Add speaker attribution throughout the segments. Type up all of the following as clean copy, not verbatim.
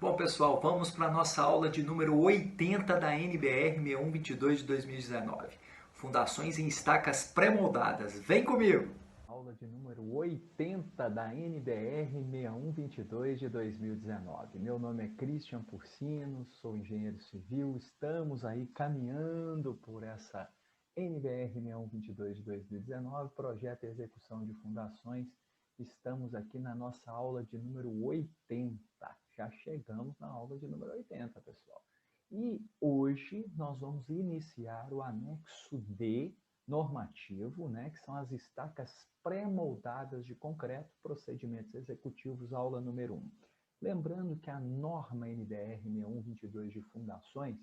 Speaker 1: Bom, pessoal, vamos para a nossa aula de número 80 da NBR 6122 de 2019. Fundações em estacas pré-moldadas. Vem comigo!
Speaker 2: Aula de número 80 da NBR 6122 de 2019. Meu nome é Christian Porcino, sou engenheiro civil. Estamos aí caminhando por essa NBR 6122 de 2019, projeto e execução de fundações. Estamos aqui na nossa aula de número 80. Já chegamos na aula de número 80, pessoal. E hoje nós vamos iniciar o anexo D normativo, né, que são as estacas pré-moldadas de concreto, procedimentos executivos, aula número 1. Lembrando que a norma NBR 6122 de fundações,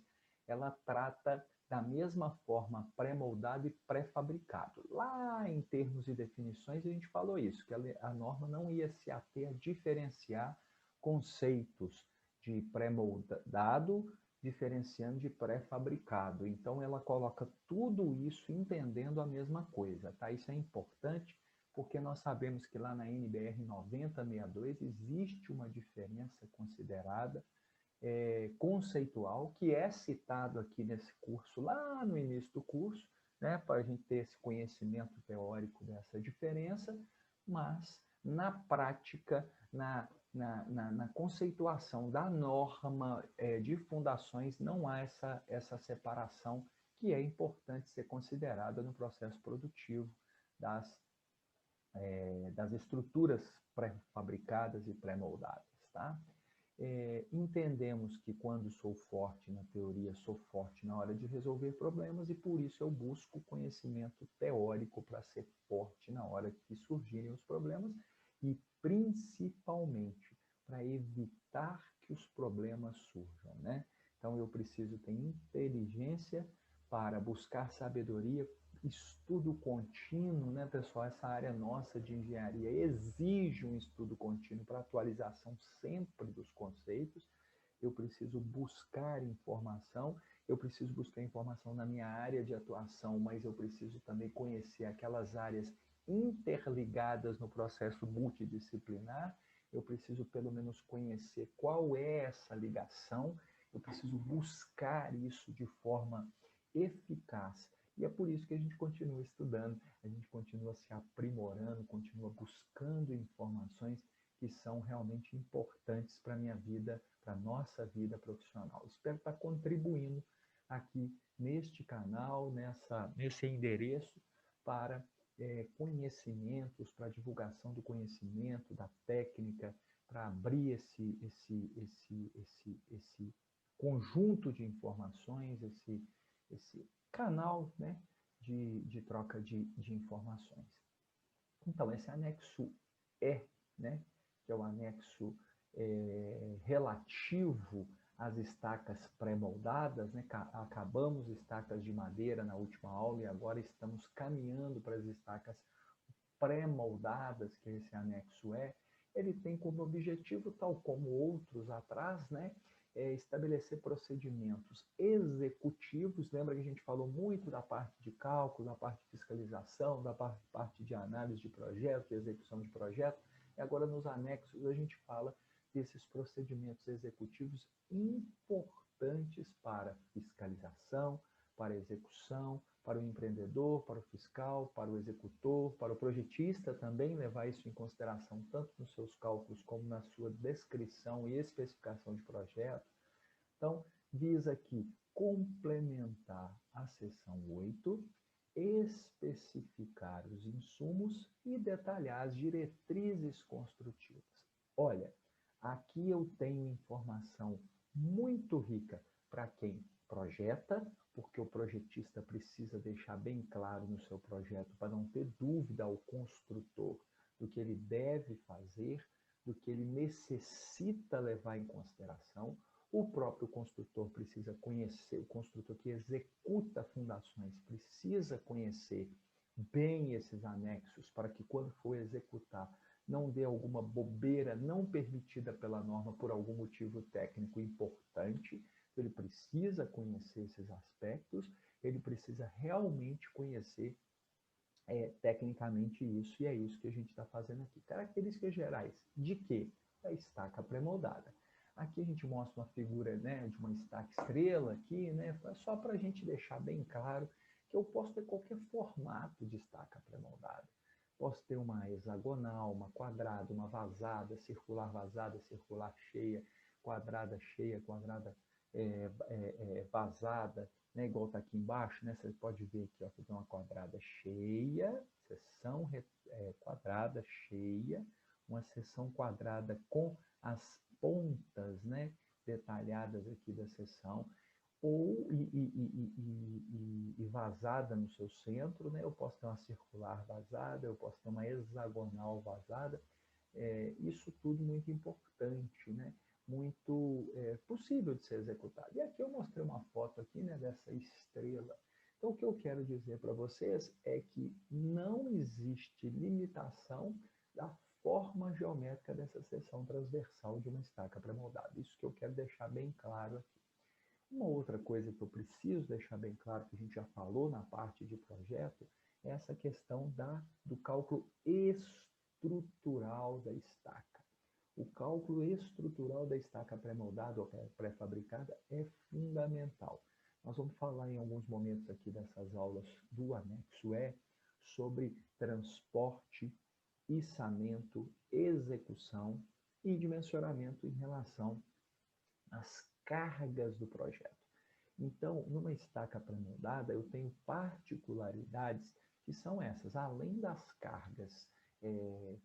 Speaker 2: ela trata da mesma forma pré-moldado e pré-fabricado. Lá em termos e definições a gente falou isso, que a norma não ia se ater a diferenciar conceitos de pré-moldado diferenciando de pré-fabricado. Então, ela coloca tudo isso entendendo a mesma coisa, tá? Isso é importante porque nós sabemos que lá na NBR 9062 existe uma diferença considerada conceitual, que é citado aqui nesse curso, lá no início do curso, né, para a gente ter esse conhecimento teórico dessa diferença, mas na prática, na conceituação da norma de fundações, não há essa separação que é importante ser considerada no processo produtivo das estruturas pré-fabricadas e pré-moldadas. Tá? Entendemos que quando sou forte na teoria, sou forte na hora de resolver problemas e por isso eu busco conhecimento teórico para ser forte na hora que surgirem os problemas e principalmente para evitar que os problemas surjam, né? Então eu preciso ter inteligência para buscar sabedoria, estudo contínuo, né, pessoal? Essa área nossa de engenharia exige um estudo contínuo para atualização sempre dos conceitos. Eu preciso buscar informação, eu preciso buscar informação na minha área de atuação, mas eu preciso também conhecer aquelas áreas interligadas no processo multidisciplinar. Eu preciso pelo menos conhecer qual é essa ligação, eu preciso buscar isso de forma eficaz. E é por isso que a gente continua estudando, a gente continua se aprimorando, continua buscando informações que são realmente importantes para a minha vida, para a nossa vida profissional. Espero estar contribuindo aqui neste canal, nesse endereço, para conhecimentos, para divulgação do conhecimento, da técnica, para abrir esse conjunto de informações, esse canal, né, de troca de informações. Então, esse anexo E, né, que é o anexo relativo às estacas pré-moldadas, né, acabamos estacas de madeira na última aula e agora estamos caminhando para as estacas pré-moldadas, que é esse anexo E. Ele tem como objetivo, tal como outros atrás, né, estabelecer procedimentos executivos. Lembra que a gente falou muito da parte de cálculo, da parte de fiscalização, da parte de análise de projeto, de execução de projeto. E agora nos anexos a gente fala desses procedimentos executivos importantes para fiscalização, para execução, para o empreendedor, para o fiscal, para o executor, para o projetista também levar isso em consideração tanto nos seus cálculos como na sua descrição e especificação de projeto. Então, visa aqui complementar a seção 8, especificar os insumos e detalhar as diretrizes construtivas. Olha, aqui eu tenho informação muito rica para quem projeta, porque o projetista precisa deixar bem claro no seu projeto para não ter dúvida ao construtor do que ele deve fazer, do que ele necessita levar em consideração. O próprio construtor precisa conhecer, o construtor que executa fundações precisa conhecer bem esses anexos para que quando for executar não dê alguma bobeira não permitida pela norma por algum motivo técnico importante. Ele precisa conhecer esses aspectos, ele precisa realmente conhecer tecnicamente isso, e é isso que a gente está fazendo aqui. Características gerais de quê? Da estaca pré-moldada. Aqui a gente mostra uma figura, né, de uma estaca estrela aqui, né, só para a gente deixar bem claro que eu posso ter qualquer formato de estaca pré-moldada. Posso ter uma hexagonal, uma quadrada, uma vazada, circular cheia, quadrada vazada, né, igual está aqui embaixo, né, você pode ver aqui, ó, que tem uma quadrada cheia, seção quadrada cheia, uma seção quadrada com as pontas, né, detalhadas aqui da seção, ou vazada no seu centro, né? Eu posso ter uma circular vazada, eu posso ter uma hexagonal vazada, isso tudo muito importante, né? Muito possível de ser executado. E aqui eu mostrei uma foto aqui, né, dessa estrela. Então, o que eu quero dizer para vocês é que não existe limitação da forma geométrica dessa seção transversal de uma estaca pré-moldada. Isso que eu quero deixar bem claro aqui. Uma outra coisa que eu preciso deixar bem claro, que a gente já falou na parte de projeto, é essa questão do cálculo estrutural da estaca. O cálculo estrutural da estaca pré-moldada ou pré-fabricada é fundamental. Nós vamos falar em alguns momentos aqui dessas aulas do anexo E sobre transporte, içamento, execução e dimensionamento em relação às cargas do projeto. Então, numa estaca pré-moldada, eu tenho particularidades que são essas. Além das cargas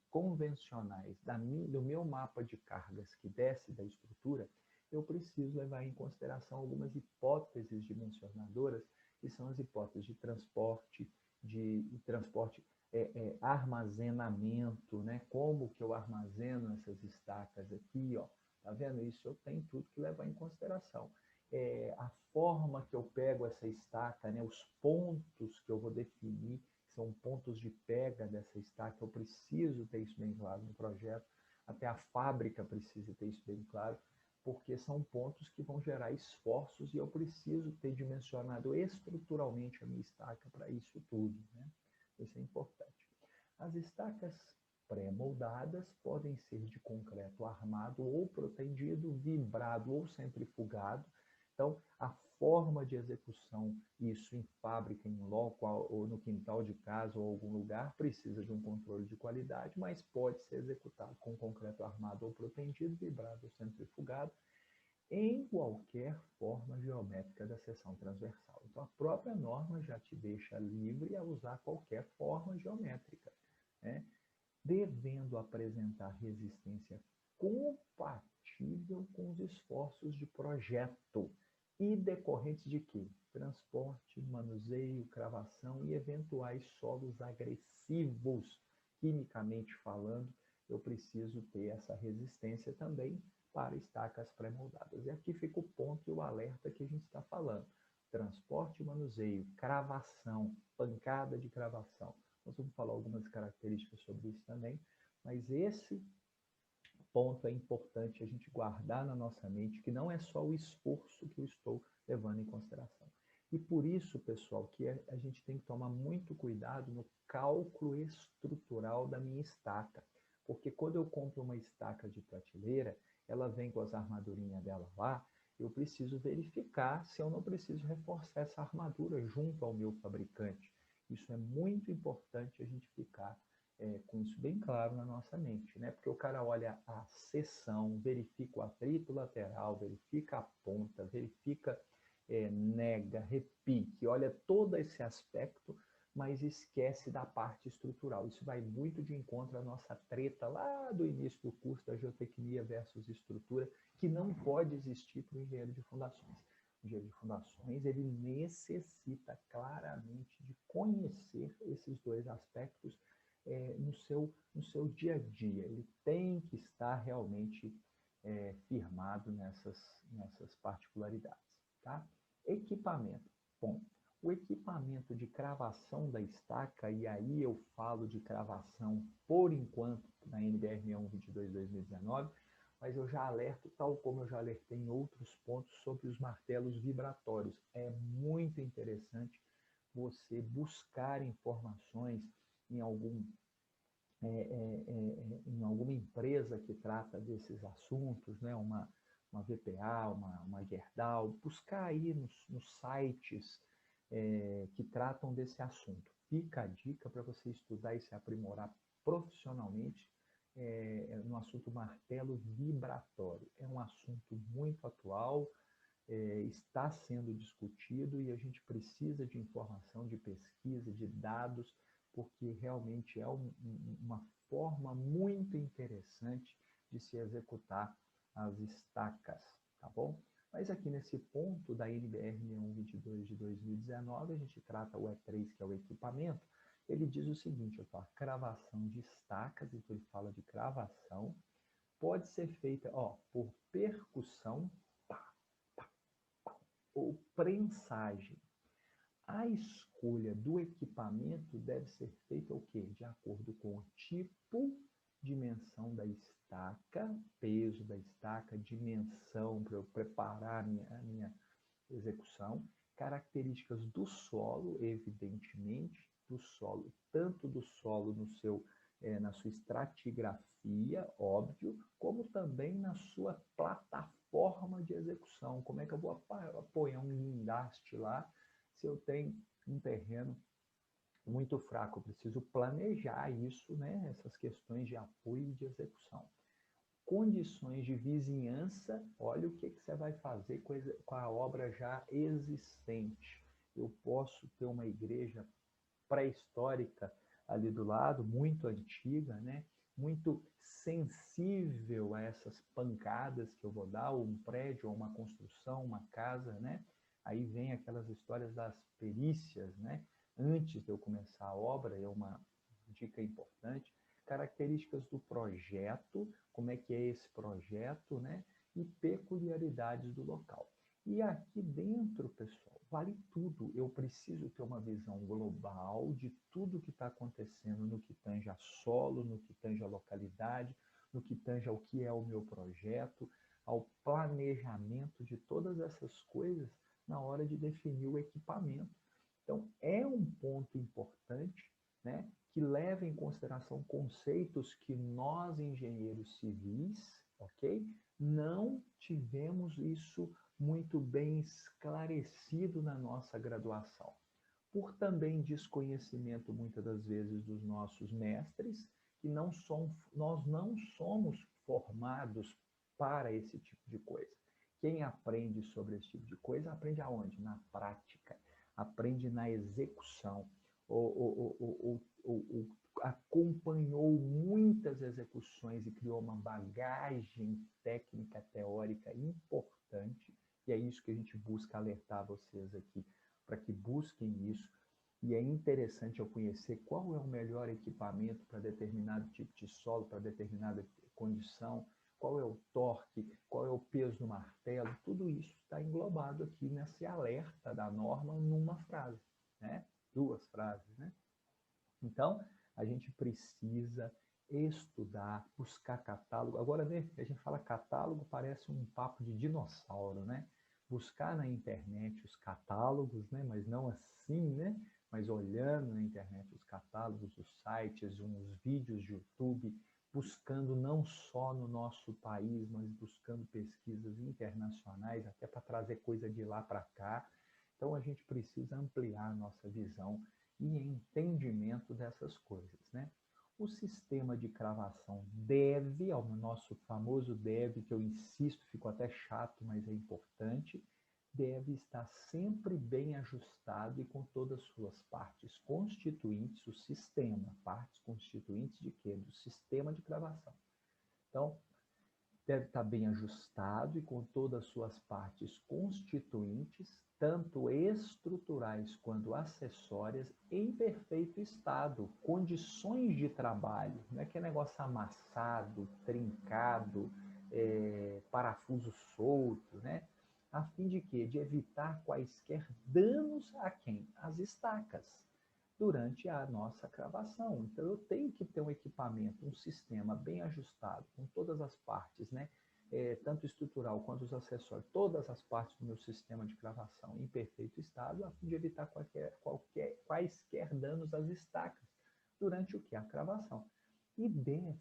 Speaker 2: convencionais do meu mapa de cargas que desce da estrutura, eu preciso levar em consideração algumas hipóteses dimensionadoras, que são as hipóteses de transporte, armazenamento, né? Como que eu armazeno essas estacas aqui, ó. Tá vendo isso? Eu tenho tudo que levar em consideração. A forma que eu pego essa estaca, né, os pontos que eu vou definir, são pontos de pega dessa estaca, eu preciso ter isso bem claro no projeto, até a fábrica precisa ter isso bem claro, porque são pontos que vão gerar esforços e eu preciso ter dimensionado estruturalmente a minha estaca para isso tudo, né? Isso é importante. As estacas pré-moldadas podem ser de concreto armado ou protendido, vibrado ou centrifugado. Então, a forma de execução, isso em fábrica, em loco, ou no quintal de casa ou algum lugar, precisa de um controle de qualidade, mas pode ser executado com concreto armado ou protendido, vibrado ou centrifugado, em qualquer forma geométrica da seção transversal. Então, a própria norma já te deixa livre a usar qualquer forma geométrica, né? Devendo apresentar resistência compatível com os esforços de projeto e decorrentes de quê? Transporte, manuseio, cravação e eventuais solos agressivos. Quimicamente falando, eu preciso ter essa resistência também para estacas pré-moldadas. E aqui fica o ponto e o alerta que a gente está falando. Transporte, manuseio, cravação, pancada de cravação. Nós vamos falar algumas características sobre isso também, mas esse ponto é importante a gente guardar na nossa mente, que não é só o esforço que eu estou levando em consideração. E por isso, pessoal, que a gente tem que tomar muito cuidado no cálculo estrutural da minha estaca. Porque quando eu compro uma estaca de prateleira, ela vem com as armadurinhas dela lá, eu preciso verificar se eu não preciso reforçar essa armadura junto ao meu fabricante. Isso é muito importante a gente ficar com isso bem claro na nossa mente, né? Porque o cara olha a seção, verifica o atrito lateral, verifica a ponta, verifica nega, repique, olha todo esse aspecto, mas esquece da parte estrutural. Isso vai muito de encontro à nossa treta lá do início do curso da geotecnia versus estrutura, que não pode existir para o engenheiro de fundações. O engenheiro de fundações, ele necessita claramente de conhecer esses dois aspectos no seu dia a dia. Ele tem que estar realmente firmado nessas particularidades. Tá? Equipamento. Bom, o equipamento de cravação da estaca, e aí eu falo de cravação por enquanto na NBR 6122-2019, mas eu já alerto, tal como eu já alertei em outros pontos, sobre os martelos vibratórios. É muito interessante você buscar informações em alguma empresa que trata desses assuntos, né? uma uma VPA, uma Gerdau, buscar aí nos sites que tratam desse assunto. Fica a dica para você estudar e se aprimorar profissionalmente no assunto martelo vibratório. É um assunto muito atual, está sendo discutido e a gente precisa de informação, de pesquisa, de dados, porque realmente é uma forma muito interessante de se executar as estacas, tá bom? Mas aqui nesse ponto da NBR 6122 de 2019, a gente trata o E3, que é o equipamento. Ele diz o seguinte, a cravação de estacas, então ele fala de cravação, pode ser feita por percussão ou prensagem. A escolha do equipamento deve ser feita o quê? De acordo com o tipo, dimensão da estaca, peso da estaca, dimensão para eu preparar a minha execução, características do solo, evidentemente, do solo, tanto do solo na sua estratigrafia, óbvio, como também na sua plataforma de execução. Como é que eu vou apoiar um guindaste lá se eu tenho um terreno muito fraco? Eu preciso planejar isso, né? Essas questões de apoio e de execução. Condições de vizinhança, olha o que você vai fazer com a obra já existente. Eu posso ter uma igreja pré-histórica ali do lado, muito antiga, né? Muito sensível a essas pancadas que eu vou dar, ou um prédio, ou uma construção, uma casa, né? Aí vem aquelas histórias das perícias, né? Antes de eu começar a obra, é uma dica importante. Características do projeto, como é que é esse projeto, né? E peculiaridades do local. E aqui dentro, pessoal, vale tudo. Eu preciso ter uma visão global de tudo que está acontecendo no que tange a solo, no que tange a localidade, no que tange ao que é o meu projeto, ao planejamento de todas essas coisas na hora de definir o equipamento. Então, é um ponto importante, né, que leva em consideração conceitos que nós, engenheiros civis, ok? Não tivemos isso muito bem esclarecido na nossa graduação. Por também desconhecimento, muitas das vezes, dos nossos mestres, que nós não somos formados para esse tipo de coisa. Quem aprende sobre esse tipo de coisa, aprende aonde? Na prática, aprende na execução, ou acompanhou muitas execuções e criou uma bagagem técnica, teórica importante, e é isso que a gente busca alertar vocês aqui, para que busquem isso. E é interessante eu conhecer qual é o melhor equipamento para determinado tipo de solo, para determinada condição, qual é o torque, qual é o peso do martelo, tudo isso está englobado aqui nesse alerta da norma numa frase, né? 2 frases, né? Então, a gente precisa estudar, buscar catálogo. Agora, né, a gente fala catálogo, parece um papo de dinossauro, né? Buscar na internet os catálogos, né? Mas não assim, né? Mas olhando na internet os catálogos, os sites, uns vídeos de YouTube, buscando não só no nosso país, mas buscando pesquisas internacionais, até para trazer coisa de lá para cá. Então, a gente precisa ampliar a nossa visão e entendimento dessas coisas, né? O sistema de cravação deve, ao nosso famoso deve, que eu insisto, ficou até chato, mas é importante, deve estar sempre bem ajustado e com todas as suas partes constituintes, o sistema, partes constituintes de quê? Do sistema de cravação. Então, deve estar bem ajustado e com todas as suas partes constituintes, tanto estruturais quanto acessórias, em perfeito estado, condições de trabalho, não é que é negócio amassado, trincado, parafuso solto, né? A fim de quê? De evitar quaisquer danos a quem? As estacas, durante a nossa cravação. Então, eu tenho que ter um equipamento, um sistema bem ajustado, com todas as partes, né? Tanto estrutural quanto os acessórios, todas as partes do meu sistema de cravação em perfeito estado, a fim de evitar quaisquer danos às estacas durante o que? A cravação. e deve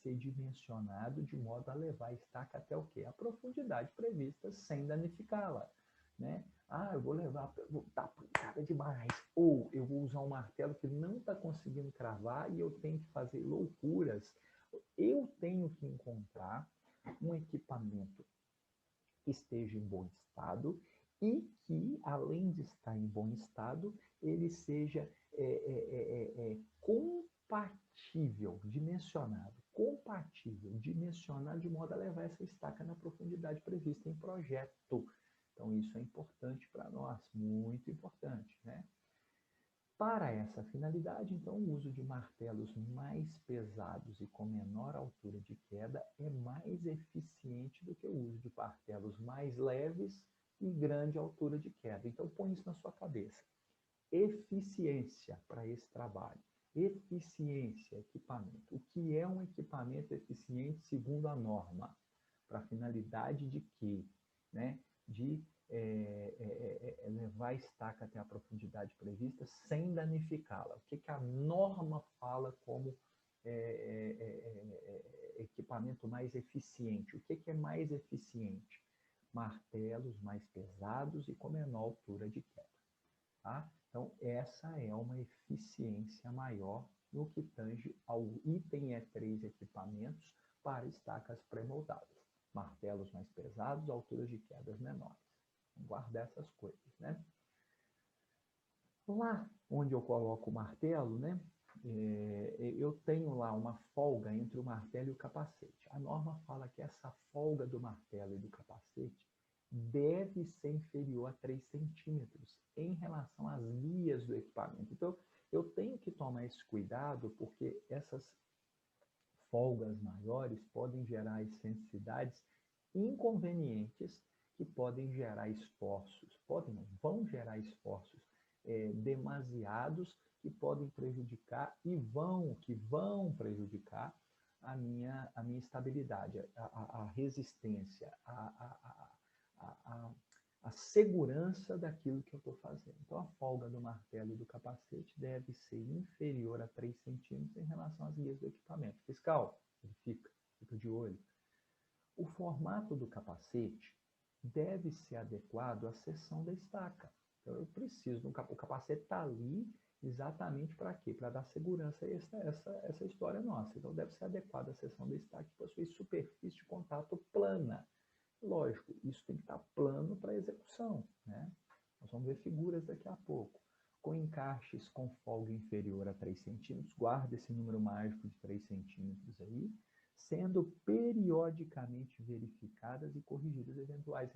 Speaker 2: ser dimensionado de modo a levar a estaca até o quê? A profundidade prevista sem danificá-la, né? Ah, eu vou levar, vou dar pancada demais, ou eu vou usar um martelo que não está conseguindo cravar e eu tenho que fazer loucuras. Eu tenho que encontrar um equipamento que esteja em bom estado e que, além de estar em bom estado, ele seja dimensionado de modo a levar essa estaca na profundidade prevista em projeto. Então, isso é importante para nós, muito importante, né? Para essa finalidade, então, o uso de martelos mais pesados e com menor altura de queda é mais eficiente do que o uso de martelos mais leves e grande altura de queda. Então, põe isso na sua cabeça. Eficiência para esse trabalho. Eficiência, equipamento. O que é um equipamento eficiente segundo a norma? Para a finalidade de quê? Né? De levar a estaca até a profundidade prevista sem danificá-la. O que a norma fala como equipamento mais eficiente? O que é mais eficiente? Martelos mais pesados e com menor altura de queda. Tá? Então, essa é uma eficiência maior no que tange ao item E3 equipamentos para estacas pré-moldadas. Martelos mais pesados, alturas de quedas menores. Guardar essas coisas, né? Lá onde eu coloco o martelo, né? Eu tenho lá uma folga entre o martelo e o capacete. A norma fala que essa folga do martelo e do capacete deve ser inferior a 3 centímetros em relação às guias do equipamento. Então, eu tenho que tomar esse cuidado porque essas folgas maiores podem gerar excentricidades inconvenientes que podem gerar esforços, vão gerar esforços demasiados que podem prejudicar que vão prejudicar a minha estabilidade, a resistência, a segurança daquilo que eu estou fazendo. Então, a folga do martelo e do capacete deve ser inferior a 3 centímetros em relação às guias do equipamento. Fiscal, verifica, fica de olho. O formato do capacete deve ser adequado à seção da estaca. Então, eu preciso, o capacete está ali exatamente para quê? Para dar segurança a essa história nossa. Então, deve ser adequado à seção da estaca que possui superfície de contato plana. Lógico, isso tem que estar plano para execução, né? Nós vamos ver figuras daqui a pouco. Com encaixes com folga inferior a 3 centímetros, guarda esse número mágico de 3 centímetros aí, sendo periodicamente verificadas e corrigidas eventuais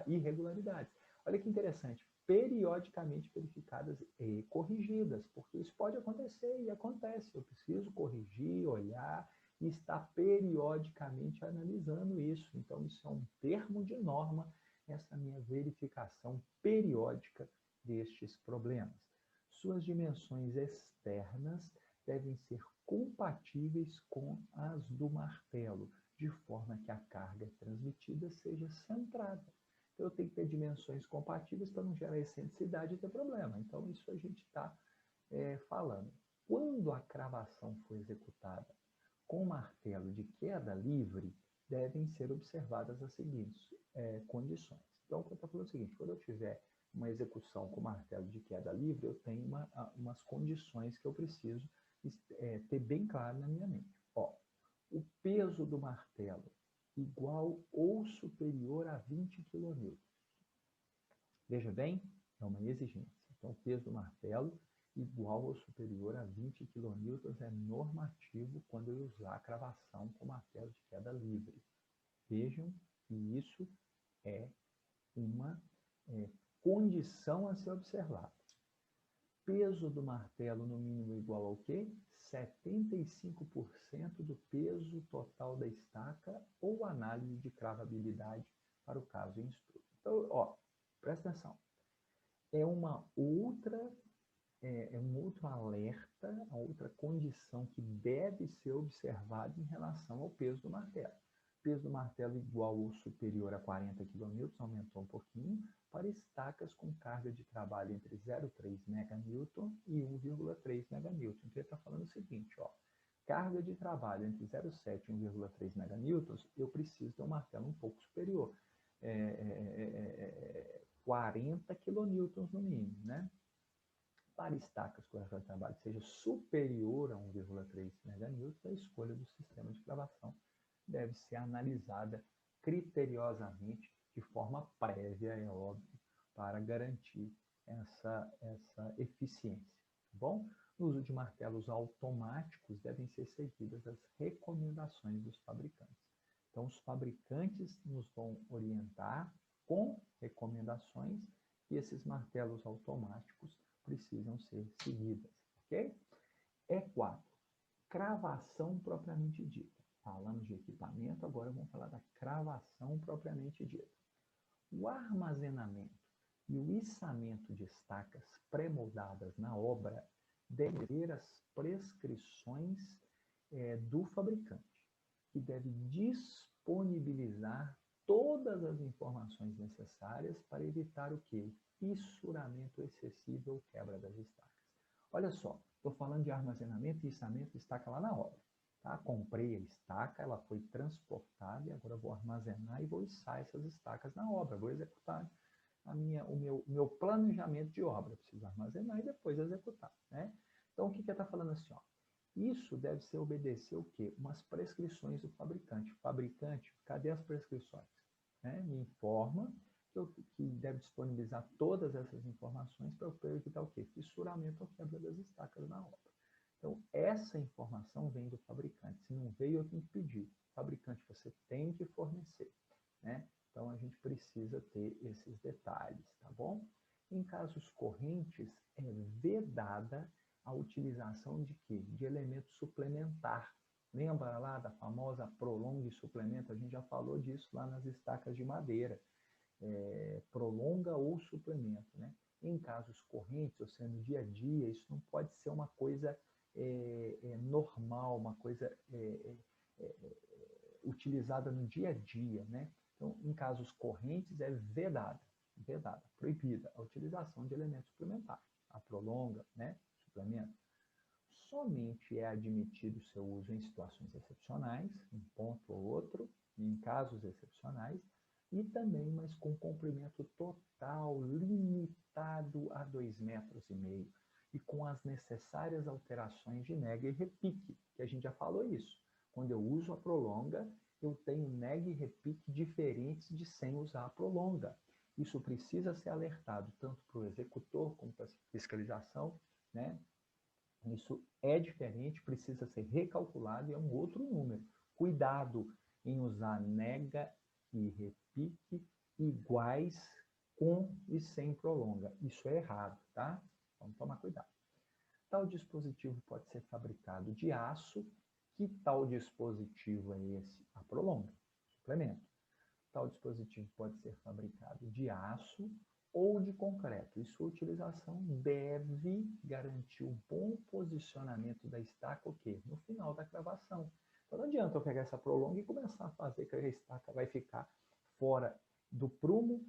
Speaker 2: irregularidades. Olha que interessante, periodicamente verificadas e corrigidas, porque isso pode acontecer e acontece. Eu preciso corrigir, olhar e está periodicamente analisando isso. Então, isso é um termo de norma, essa minha verificação periódica destes problemas. Suas dimensões externas devem ser compatíveis com as do martelo, de forma que a carga transmitida seja centrada. Então, eu tenho que ter dimensões compatíveis para não gerar excentricidade e ter problema. Então, isso a gente está falando. Quando a cravação for executada com martelo de queda livre, devem ser observadas as seguintes condições. Então, eu estou falando o seguinte, quando eu tiver uma execução com martelo de queda livre, eu tenho umas condições que eu preciso ter bem claro na minha mente. Ó, o peso do martelo igual ou superior a 20 kN. Veja bem, é uma exigência. Então, o peso do martelo igual ou superior a 20 kN é normativo quando eu usar a cravação com martelo de queda livre. Vejam que isso é uma condição a ser observada. Peso do martelo no mínimo igual ao quê? 75% do peso total da estaca ou análise de cravabilidade para o caso em estudo. Então, ó, presta atenção. É um outro alerta, uma outra condição que deve ser observada em relação ao peso do martelo. peso do martelo igual ou superior a 40 kN, aumentou um pouquinho, para estacas com carga de trabalho entre 0,3 MN e 1,3 MN. Então ele está falando o seguinte, ó, carga de trabalho entre 0,7 e 1,3 MN, eu preciso ter um martelo um pouco superior, 40 kN no mínimo, né? Para estacas com carga de trabalho seja superior a 1,3 MN, a escolha do sistema de cravação deve ser analisada criteriosamente, de forma prévia, é óbvio, para garantir essa eficiência. Tá bom? No uso de martelos automáticos, devem ser seguidas as recomendações dos fabricantes. Então, os fabricantes nos vão orientar com recomendações e esses martelos automáticos precisam ser seguidas, ok? E4, cravação propriamente dita. Falamos de equipamento, agora vamos falar da cravação propriamente dita. O armazenamento e o içamento de estacas pré-moldadas na obra devem ter as prescrições do fabricante, que deve disponibilizar todas as informações necessárias para evitar o quê? Fissuramento excessivo ou quebra das estacas. Olha só, estou falando de armazenamento e içamento de estaca lá na obra. Tá? Comprei a estaca, ela foi transportada e agora eu vou armazenar e vou içar essas estacas na obra. Vou executar o meu planejamento de obra. Eu preciso armazenar e depois executar. Né? Então, o que ele está falando assim? Ó? Isso deve ser obedecer o quê? Umas prescrições do fabricante. Fabricante, cadê as prescrições? Né? Me informa que deve disponibilizar todas essas informações para eu evitar o quê? Fissuramento ou quebra das estacas na obra. Então, essa informação vem do fabricante. Se não veio, eu tenho que pedir. Fabricante, você tem que fornecer. Né? Então, a gente precisa ter esses detalhes, tá bom? Em casos correntes, é vedada a utilização de quê? De elemento suplementar. Lembra lá da famosa prolongue suplemento? A gente já falou disso lá nas estacas de madeira. Prolonga ou suplemento. Né? Em casos correntes, ou seja, no dia a dia, isso não pode ser uma coisa normal, uma coisa utilizada no dia a dia. Né? Então, em casos correntes, é vedada, proibida a utilização de elementos suplementares. A prolonga, né? Suplemento. Somente é admitido o seu uso em situações excepcionais, um ponto ou outro, em casos excepcionais, e também, mas com comprimento total, limitado a 2,5 metros, e com as necessárias alterações de nega e repique, que a gente já falou isso. Quando eu uso a prolonga, eu tenho nega e repique diferentes de sem usar a prolonga. Isso precisa ser alertado tanto para o executor como para a fiscalização, né? Isso é diferente, precisa ser recalculado e é um outro número. Cuidado em usar nega e repique iguais com e sem prolonga. Isso é errado, tá? Vamos tomar cuidado. Tal dispositivo pode ser fabricado de aço. Que tal dispositivo é esse? A prolonga, suplemento. Tal dispositivo pode ser fabricado de aço ou de concreto, e sua utilização deve garantir o bom posicionamento da estaca, o quê? No final da cravação. Então não adianta eu pegar essa prolonga e começar a fazer que a estaca vai ficar fora do prumo,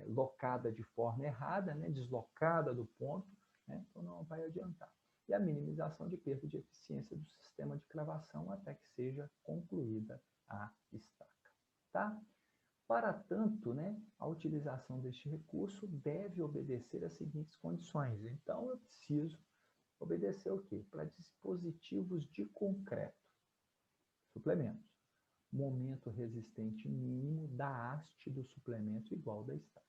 Speaker 2: locada de forma errada, né? Deslocada do ponto, né? Então não vai adiantar. E a minimização de perda de eficiência do sistema de cravação até que seja concluída a estaca. Tá? Para tanto, né, a utilização deste recurso deve obedecer às seguintes condições. Então, eu preciso obedecer o quê? Para dispositivos de concreto. Suplementos. Momento resistente mínimo da haste do suplemento igual ao da estaca.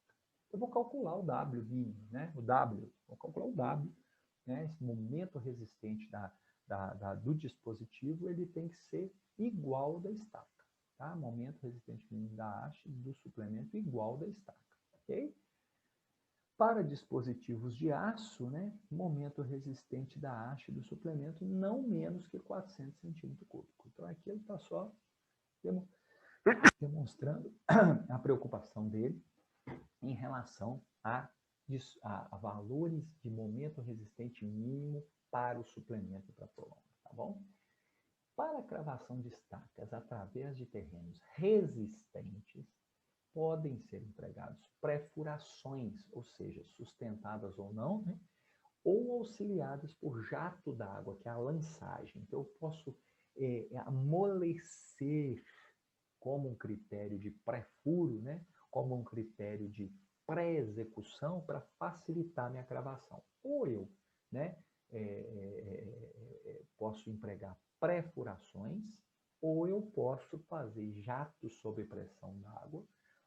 Speaker 2: Eu vou calcular o W mínimo, né? Vou calcular o W. Né? Esse momento resistente do dispositivo, ele tem que ser igual ao da estaca. Tá? Momento resistente mínimo da haste do suplemento igual da estaca. Ok? Para dispositivos de aço, né, momento resistente da haste do suplemento não menos que 400 cm3. Então aqui ele está só demonstrando a preocupação dele em relação a valores de momento resistente mínimo para o suplemento para prolonga, tá bom? Para a cravação de estacas através de terrenos resistentes, podem ser empregados pré-furações, ou seja, sustentadas ou não, né? Ou auxiliadas por jato d'água, que é a lançagem. Então, eu posso amolecer como um critério de pré-furo, né? Como um critério de pré-execução para facilitar a minha cravação. Ou eu, né? Posso empregar pré-furações, ou eu posso fazer jatos sob pressão d'água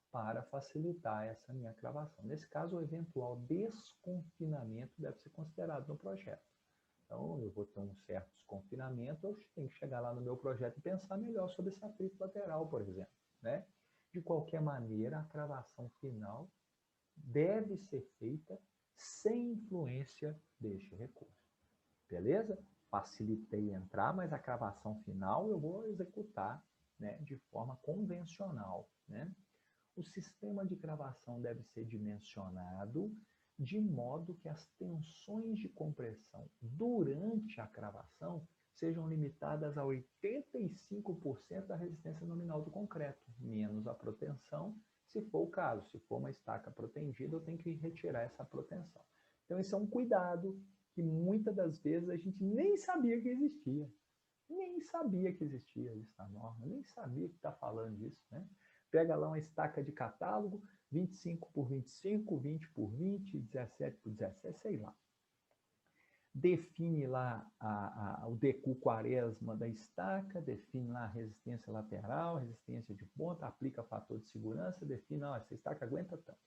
Speaker 2: para facilitar essa minha cravação. Nesse caso, o eventual desconfinamento deve ser considerado no projeto. Então, eu vou ter um certo desconfinamento, eu tenho que chegar lá no meu projeto e pensar melhor sobre esse atrito lateral, por exemplo, né? De qualquer maneira, a cravação final deve ser feita sem influência deste recurso. Beleza? Facilitei entrar, mas a cravação final eu vou executar, né, de forma convencional, né? O sistema de cravação deve ser dimensionado de modo que as tensões de compressão durante a cravação sejam limitadas a 85% da resistência nominal do concreto, menos a protensão, se for o caso. Se for uma estaca protendida, eu tenho que retirar essa protensão. Então, esse é um cuidado que muitas das vezes a gente nem sabia que existia. Nem sabia que existia isso na norma, nem sabia que está falando disso, né? Pega lá uma estaca de catálogo, 25 por 25, 20 por 20, 17 por 17, sei lá. Define lá o decu quaresma da estaca, define lá a resistência lateral, resistência de ponta, aplica fator de segurança, define, ó, essa estaca aguenta tanto.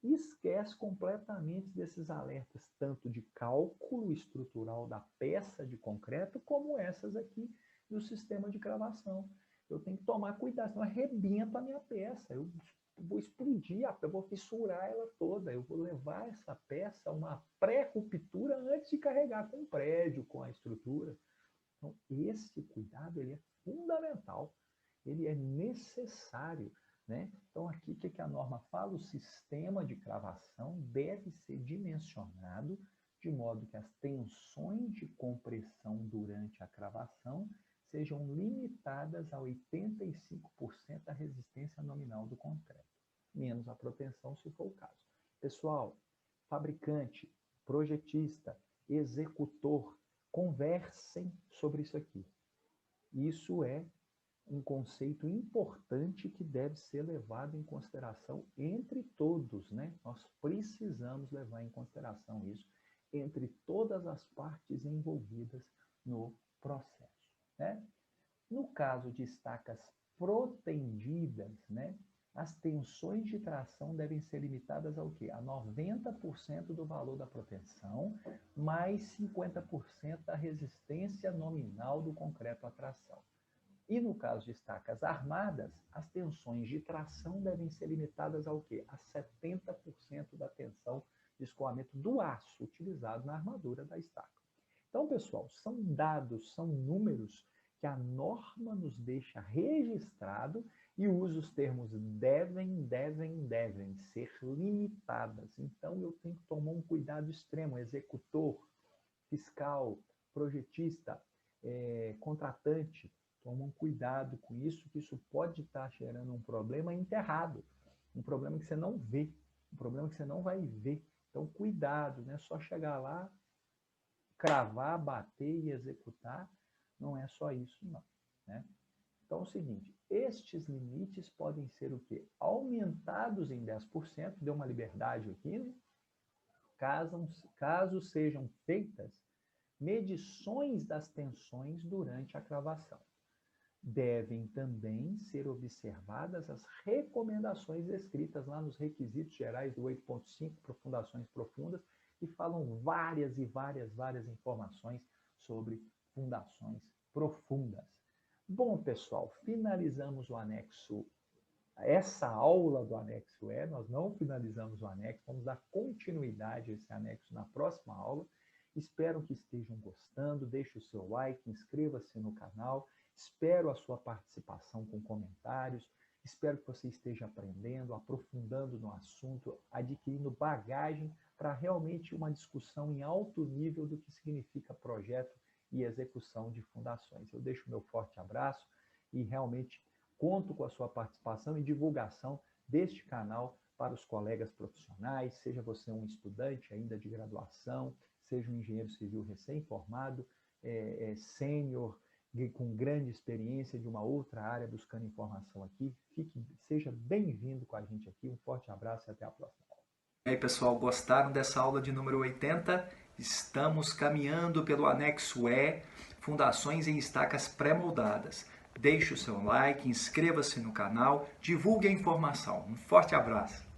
Speaker 2: E esquece completamente desses alertas, tanto de cálculo estrutural da peça de concreto, como essas aqui do sistema de cravação. Eu tenho que tomar cuidado, senão eu arrebento a minha peça. Eu vou explodir, eu vou fissurar ela toda. Eu vou levar essa peça a uma pré-ruptura antes de carregar com o prédio, com a estrutura. Então, esse cuidado ele é fundamental, ele é necessário, né? Então, aqui o que a norma fala? O sistema de cravação deve ser dimensionado de modo que as tensões de compressão durante a cravação sejam limitadas a 85% da resistência nominal do concreto, menos a protensão, se for o caso. Pessoal, fabricante, projetista, executor, conversem sobre isso aqui. Isso é um conceito importante que deve ser levado em consideração entre todos, né? Nós precisamos levar em consideração isso entre todas as partes envolvidas no processo, né? No caso de estacas protendidas, né, as tensões de tração devem ser limitadas ao quê? A 90% do valor da proteção, mais 50% da resistência nominal do concreto à tração. E no caso de estacas armadas, as tensões de tração devem ser limitadas ao quê? A 70% da tensão de escoamento do aço utilizado na armadura da estaca. Então, pessoal, são dados, são números que a norma nos deixa registrado e usa os termos devem ser limitadas. Então, eu tenho que tomar um cuidado extremo, executor, fiscal, projetista, contratante, tomam cuidado com isso, que isso pode estar gerando um problema enterrado, um problema que você não vê, um problema que você não vai ver. Então, cuidado, não é só chegar lá, cravar, bater e executar, não é só isso, não, né? Então, é o seguinte, estes limites podem ser o quê? Aumentados em 10%, deu uma liberdade aqui, né? Caso sejam feitas medições das tensões durante a cravação. Devem também ser observadas as recomendações escritas lá nos requisitos gerais do 8.5 para fundações profundas, que falam várias informações sobre fundações profundas. Bom, pessoal, finalizamos o anexo, essa aula do anexo E, nós não finalizamos o anexo, vamos dar continuidade a esse anexo na próxima aula. Espero que estejam gostando, deixe o seu like, inscreva-se no canal, espero a sua participação com comentários, espero que você esteja aprendendo, aprofundando no assunto, adquirindo bagagem para realmente uma discussão em alto nível do que significa projeto e execução de fundações. Eu deixo o meu forte abraço e realmente conto com a sua participação e divulgação deste canal para os colegas profissionais, seja você um estudante ainda de graduação, seja um engenheiro civil recém-formado, sênior, com grande experiência de uma outra área buscando informação aqui. Seja bem-vindo com a gente aqui. Um forte abraço e até a próxima aula.
Speaker 1: E aí, pessoal, gostaram dessa aula de número 80? Estamos caminhando pelo anexo E, Fundações em Estacas Pré-Moldadas. Deixe o seu like, inscreva-se no canal, divulgue a informação. Um forte abraço!